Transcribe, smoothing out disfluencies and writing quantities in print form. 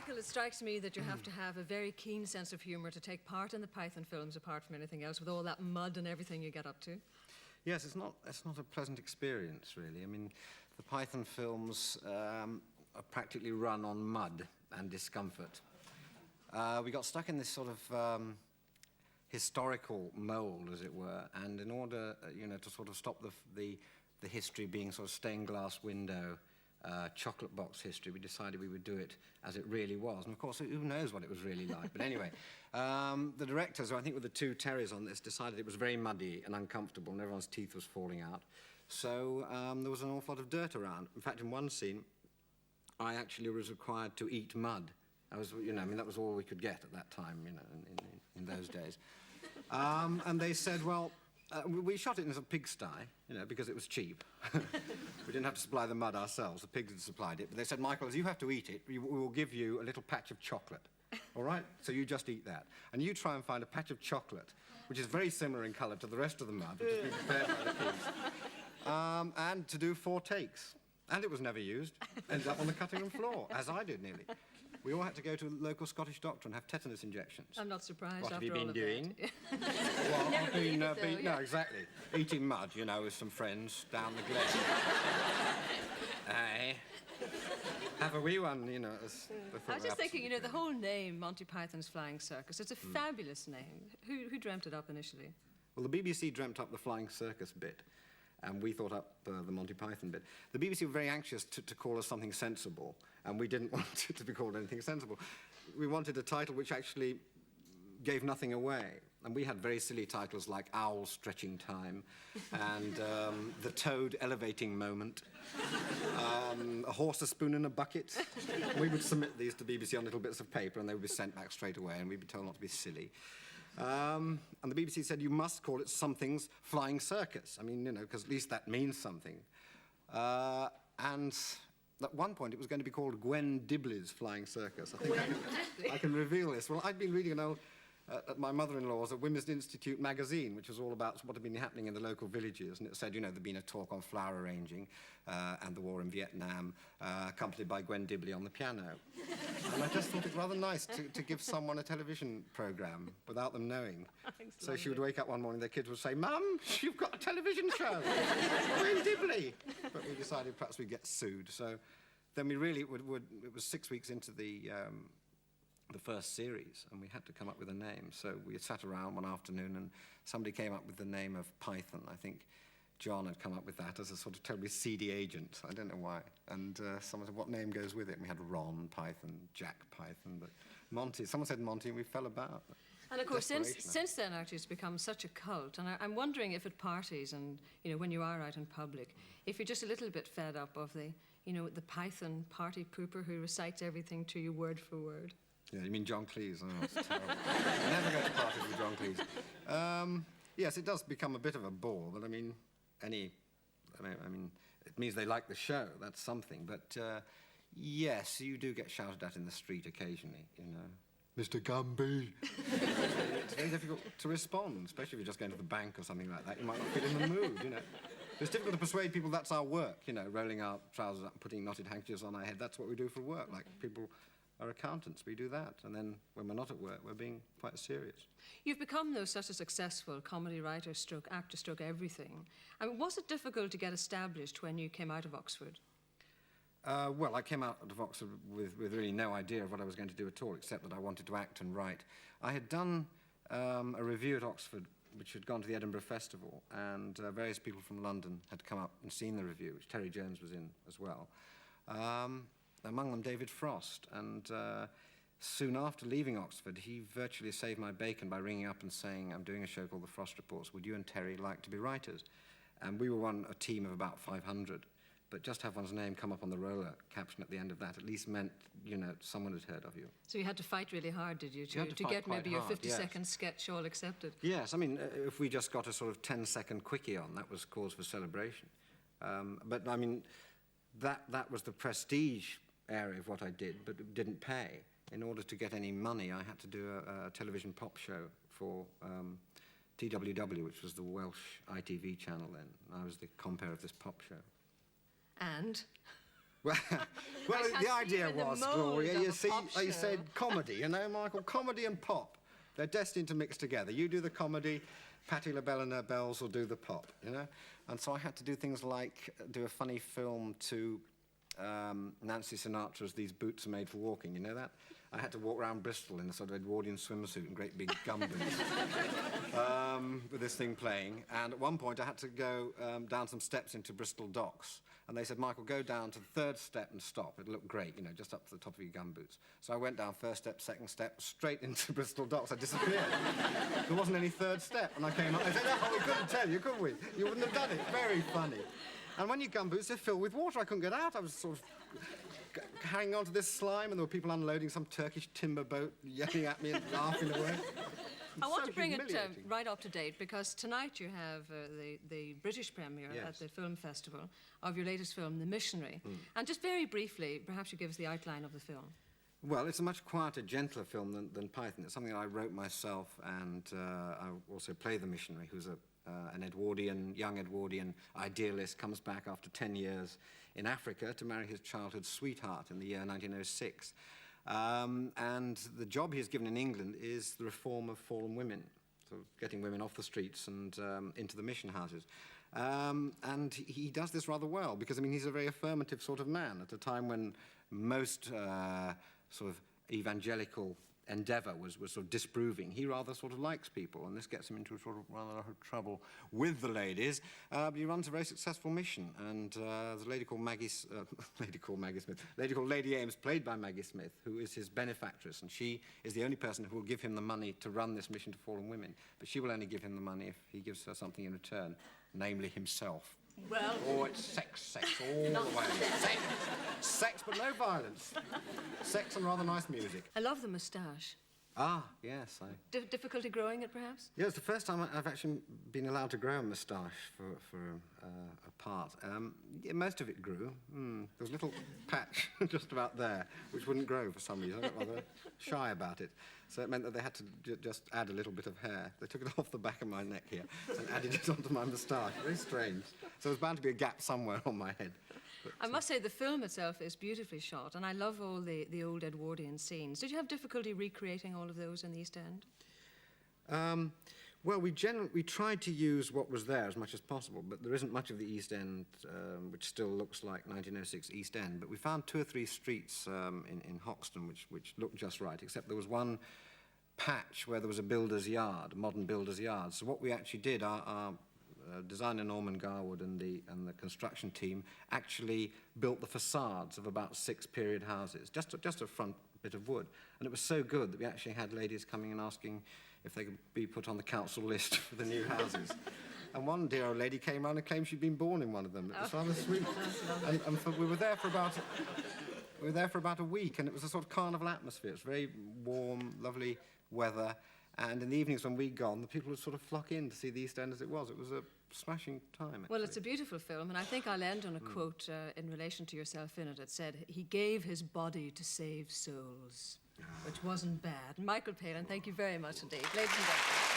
Michael, it strikes me that you have to have a very keen sense of humour to take part in the Python films, apart from anything else, with all that mud and everything you get up to. Yes, it's not a pleasant experience, really. I mean, the Python films are practically run on mud and discomfort. We got stuck in this sort of historical mould, as it were, and in order, to sort of stop the history being sort of stained glass window, chocolate box history, we decided we would do it as it really was. And of course, who knows what it was really like. But anyway, the directors, who I think were the two Terrys on this, decided it was very muddy and uncomfortable and everyone's teeth was falling out. So there was an awful lot of dirt around. In fact, in one scene, I actually was required to eat mud. I was, that was all we could get at that time, in those days. And they said, well, we shot it in a pigsty, because it was cheap. We didn't have to supply the mud ourselves. The pigs had supplied it. But they said, Michael, as you have to eat it, we will give you a little patch of chocolate. All right? So you just eat that. And you try and find a patch of chocolate, which is very similar in colour to the rest of the mud, which has been prepared by the pigs. And to do 4 takes. And it was never used. Ended up on the cutting room floor, as I did nearly. We all had to go to a local Scottish doctor and have tetanus injections. I'm not surprised. What after have you been doing? Well, I've been, no, exactly. Eating mud, with some friends down the glen. Aye. Have a wee one, I was just thinking, the whole name, Monty Python's Flying Circus, it's a fabulous name. Who dreamt it up initially? Well, the BBC dreamt up the Flying Circus bit, and we thought up the Monty Python bit. The BBC were very anxious to call us something sensible, and we didn't want it to be called anything sensible. We wanted a title which actually gave nothing away. And we had very silly titles like Owl Stretching Time and The Toad Elevating Moment, A Horse, a Spoon and a Bucket. We would submit these to BBC on little bits of paper and they would be sent back straight away and we'd be told not to be silly. And the BBC said, you must call it Something's Flying Circus. I mean, because at least that means something. And at one point, it was going to be called Gwen Dibley's Flying Circus. I think I can reveal this. Well, I'd been reading an old, at my mother-in-law's, a Women's Institute magazine, which was all about what had been happening in the local villages. And it said, there'd been a talk on flower arranging and the war in Vietnam, accompanied by Gwen Dibley on the piano. And I just thought it rather nice to give someone a television programme without them knowing. So she would wake up one morning, their kids would say, Mum, you've got a television show. Gwen Dibley. But we decided perhaps we'd get sued. So then we really, it was 6 weeks into the first series, and we had to come up with a name. So we sat around one afternoon, and somebody came up with the name of Python. I think John had come up with that as a sort of terribly seedy agent. I don't know why. And someone said, what name goes with it? And we had Ron Python, Jack Python, but Monty. Someone said Monty, and we fell about. And of course, since then, actually, it's become such a cult. And I'm wondering if at parties and, when you are out in public, if you're just a little bit fed up of the Python party pooper who recites everything to you word for word. Yeah, you mean John Cleese? Oh, it's terrible. I never go to parties with John Cleese. Yes, it does become a bit of a bore, but I mean, it means they like the show, that's something. But yes, you do get shouted at in the street occasionally, Mr. Gumby. It's very difficult to respond, especially if you're just going to the bank or something like that. You might not feel in the mood, It's difficult to persuade people that's our work, rolling our trousers up and putting knotted handkerchiefs on our head. That's what we do for work. Like, people are accountants, we do that. And then when we're not at work, we're being quite serious. You've become, though, such a successful comedy writer, stroke actor, stroke everything. I mean, was it difficult to get established when you came out of Oxford? Well, I came out of Oxford with really no idea of what I was going to do at all, except that I wanted to act and write. I had done a review at Oxford, which had gone to the Edinburgh Festival, and various people from London had come up and seen the review, which Terry Jones was in as well. Among them, David Frost. And soon after leaving Oxford, he virtually saved my bacon by ringing up and saying, I'm doing a show called The Frost Reports. Would you and Terry like to be writers? And we were a team of about 500. But just have one's name come up on the roller caption at the end of that at least meant, someone had heard of you. So you had to fight really hard, did you, to get maybe your 50-second sketch all accepted? Yes, I mean, if we just got a sort of 10-second quickie on, that was cause for celebration. But, I mean, that was the prestige area of what I did, but it didn't pay. In order to get any money, I had to do a television pop show for TWW, which was the Welsh ITV channel then. I was the compere of this pop show. And? Well, the idea was, Gloria, you see, they said comedy, you know, Michael, comedy and pop. They're destined to mix together. You do the comedy, Patti LaBelle and her bells will do the pop, you know? And so I had to do things like do a funny film to Nancy Sinatra's These Boots Are Made for Walking, you know that? I had to walk around Bristol in a sort of Edwardian swimsuit and great big gum boots with this thing playing. And at one point I had to go down some steps into Bristol docks. And they said, Michael, go down to the third step and stop. It'll look great, you know, just up to the top of your gum boots. So I went down first step, second step, straight into Bristol docks. I disappeared. There wasn't any third step. And I came up, I said, oh, we couldn't tell you, could we? You wouldn't have done it. Very funny. And when your gum boots are filled with water, I couldn't get out. I was sort of hanging on to this slime, and there were people unloading some Turkish timber boat, yelling at me and laughing away. I want to bring it right up to date, because tonight you have the British premiere at the film festival of your latest film, The Missionary. And just very briefly, perhaps you give us the outline of the film. Well, it's a much quieter, gentler film than Python. It's something I wrote myself, and I also play the missionary, who's an Edwardian, young Edwardian idealist, comes back after 10 years in Africa to marry his childhood sweetheart in the year 1906. And the job he's given in England is the reform of fallen women, so getting women off the streets and into the mission houses. And he does this rather well, because, I mean, he's a very affirmative sort of man at a time when most sort of evangelical endeavour was sort of disproving. He rather sort of likes people, and this gets him into sort of rather a lot of trouble with the ladies. But he runs a very successful mission, and there's a lady called Lady Ames, played by Maggie Smith, who is his benefactress, and she is the only person who will give him the money to run this mission to fallen women. But she will only give him the money if he gives her something in return, namely himself. Well... Oh, it's sex all the way. Sex, but no violence. Sex and rather nice music. I love the moustache. Ah, yes. Difficulty growing it, perhaps? Yeah, it's the first time I've actually been allowed to grow a moustache for a part. Yeah, most of it grew. There was a little patch just about there, which wouldn't grow for some reason. I got rather shy about it. So it meant that they had to just add a little bit of hair. They took it off the back of my neck here and added it onto my moustache. Very strange. So there's bound to be a gap somewhere on my head. But, I must say the film itself is beautifully shot, and I love all the old Edwardian scenes. Did you have difficulty recreating all of those in the East End? Well, we tried to use what was there as much as possible, but there isn't much of the East End which still looks like 1906 East End. But we found 2 or 3 streets in Hoxton which looked just right, except there was one patch where there was a builder's yard, a modern builder's yard. So what we actually did, our designer Norman Garwood and the construction team actually built the facades of about 6 period houses, just a front bit of wood. And it was so good that we actually had ladies coming and asking if they could be put on the council list for the new houses. And one dear old lady came round and claimed she'd been born in one of them. It was rather sweet. And we were there for about a week, and it was a sort of carnival atmosphere. It was very warm, lovely weather, and in the evenings when we'd gone, the people would sort of flock in to see the East End as it was. It was a smashing time, actually. Well, it's a beautiful film, and I think I'll end on a quote in relation to yourself in it. It said, "He gave his body to save souls," which wasn't bad. Michael Palin, thank you very much indeed. Ladies and gentlemen.